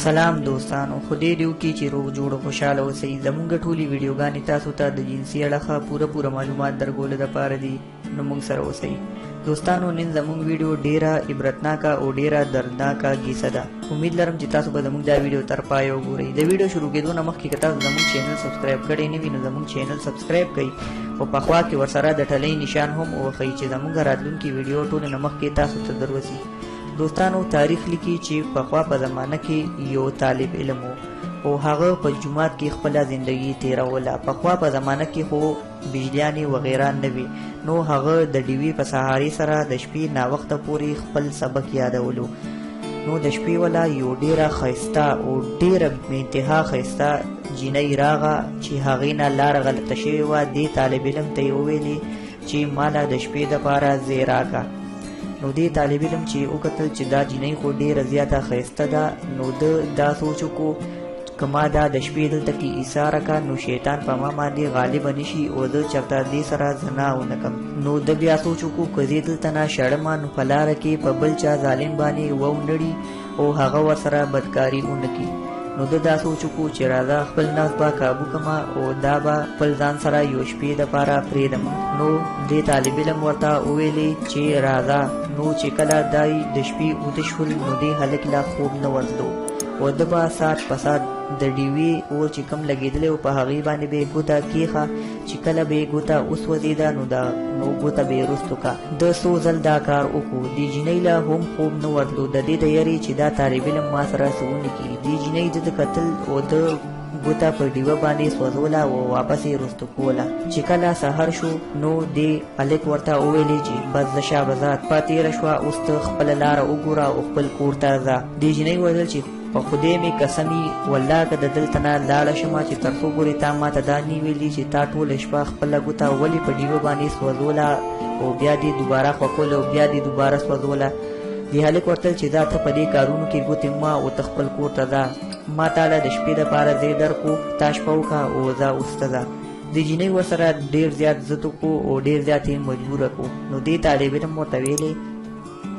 سلام دوستانو، خدای دې وکړي چې روغ جوړ او خوشاله اوسئ. زموږ ټولې ویډیوګانې تاسو ته د جنسي اړخه پوره معلومات درکولو دپاره دي، نو موږ سره اوسئ. دوستانو، نن زموږ ویډیو ډیره عبرتناکه او ډیره دردناکه کیسه ده. امید لرم چې تاسو به زموږ دا ویډیو تر پایه وګورئ. د ویډیو شروع کېدو نه مخکې که تاسو زموږ چینل سبسکرایب کړی نه وي نو زموږ چینل سبسکرایب کړئ او په خوا کې ورسره د ټلۍ نشان هم ووهئ چې زموږ راتلونکي ویډیو ټولې نه مخکې تاسو ته دروسي. دوستانو، تاریخ لیکي چې پخوا په زمانه کې یو طالب علم و او هغه په جومات کې خپله زندگی تیروله. پخوا په زمانه کې خو بجلیانې وغیره نه وي، نو هغه د ډیوې په سهاري سره د شپې ناوخته پورې خپل سبق یادولو. نو د شپې ولا یو ډیره ښایسته او ډیره بېانتها ښایسته جینۍ راغه چې هغې نه لاره غلطه شوې وه. دې طالب علم ته یې وویلې چې ماله د شپې دپاره ځای راکړه. نو دې طالب علم چې وکتل چې دا جینۍ خو ډیره زیاته ښایسته ده، نو ده دا سوچ وکړو که ما دا د شپې دلته کې ایساره کړه نو شیطان په ما باندې غالبه نشي او زه چېرته دې سره زنا ونه کړم. نو ده بیا سوچ وکړو که زه دلته نه شړمه نو په لاره کې په بل چا ظالم باندې ونړي او هغه ورسره بدکاري ونه کړي. نو ده دا سوچ وکړو چې راځه خپل نفس به کابو کړمه او دا به خپل ځان سره یو شپې دپاره پرېږدم. نو دې طالب علم ورته وویلې چې راځه. نو چې کله دای د شپې اوده شول نو دې هلک لا خوب نه ورتلو او ده به ساعت په ساعت د ډیوې اور چې کم لګېدلی و په هغې باندې به یې ګوته کېښه. چې کله به یې ګوته وسوځېده نو ګوته به یې رستو که. ده څو ځل دا کار وکړو، دې جینۍ له هم خوب نه ورتلو د دې د یرې چې دا طالب علم ما سره څه ونه کړي. دې جینۍ ده ته کتل او ده ګوته په ډیوه باندې سوځوله او واپس یې رستو کوله. چې کله سهار شو نو دې هلک ورته وویلې چې بس زه شابه په تېره شوه، اوس ته خپله لاره وګوره او خپل کور ته ځه. دې جینۍ وویل چې په خدای مې قسمي والله که د دلته نه لاړه شمه چې تر څو پورې تا ما ته دا نه ویلي چې تا ټوله شپه خپله ګوته ولې په ډیوه باندې سوځوله او بیا دې دوباره خوښوله او بیا دې دوباره سوځوله. دې هلک ورتل چې دا ته په دې کارونو کې ګوتې مه او ته خپل کور ته ځه. ما تاله د شپې دپاره ځای درکړو، تا شپه وکړه او ځه اوس ته ځه. د جینۍ ورسره ډېر زیات ضد وکړو او ډېر زیات یې مجبوره کړو. نو دې طالب علم ورته ویلې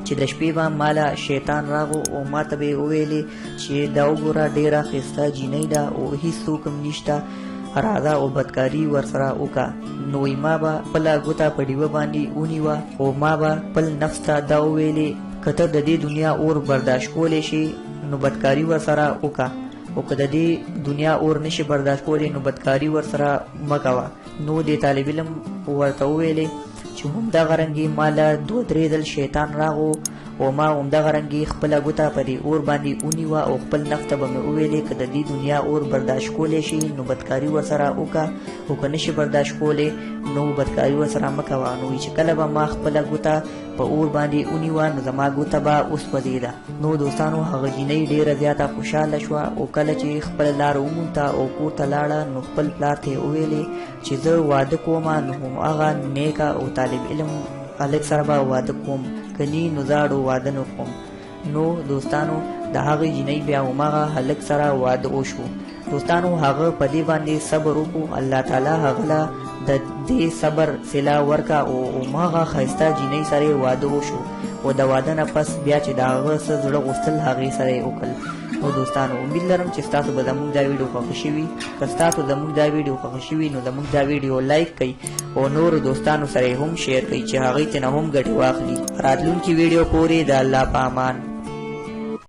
چې د شپې به ماله شیطان راغو او ما ته به یې وویلې چې دا وګوره ډېره ښایسته جینۍ ده او هېڅوک هم نشته، راځه او بدکاري ورسره وکړه. نو ما به خپله ګوته په ډیوه باندې ونیوه او ما به خپل نفس ته دا وویلې که ته د دې دنیا اور برداشت کولی شي نو بدکاري ورسره وکړه او که د دې دنیا اور نشي برداشت کولی نو بدکاري ورسره مه کوه. نو دې طالب علم ورته وویلې چې همدغه رنګې ما له 2-3 ځل شیطان راغو او ما همدغه رنګې خپله ګوته په دې اور باندې ونیوه او خپل نفس ته به مې وویلې که د دې دنیا اور برداشت کولی شي نو بدکاري ورسره وکړه او که نشي برداشت کولی نو بدکاري ورسره مه کوه. نو چې کله به ما خپله ګوته په اور باندې ونیوه نو زما ګوته به وسوځېده. نو دوستانو، هغه جینۍ ډېره زیاته خوشحاله شوه او کله چې خپله لاره ومونته او کور ته لاړه نو خپل پلار ته یې وویلې چې زه واده کومه نو هماغه نیکه او طالب علم هلک سره به واده کوم، کني نو زاړو واده نه کوم. نو دوستانو، د هغې جینۍ بیا هماغه هلک سره واده وشو. دوستانو، هغه په دې باندې صبر وکړو، الله تعالی هغه له د دې صبر صله ورکړه او هماغه ښایسته جینۍ سره یې واده وشو او د واده نه پس بیا چې د هغه څه زړه غوښتل هغې سره یې وکړل. نو دوستانو، امید لرم چې ستاسو به زموږ دا ویډیو خوښه شوي. که ستاسو زموږ دا ویډیو خوښه شوي نو زموږ دا ویډیو لایک کړئ او نورو دوستانو سره یې هم شیر کړئ چې هغوی ترې نه هم ګټې واخلي. راتلونکي ویډیو پورې د الله په امان.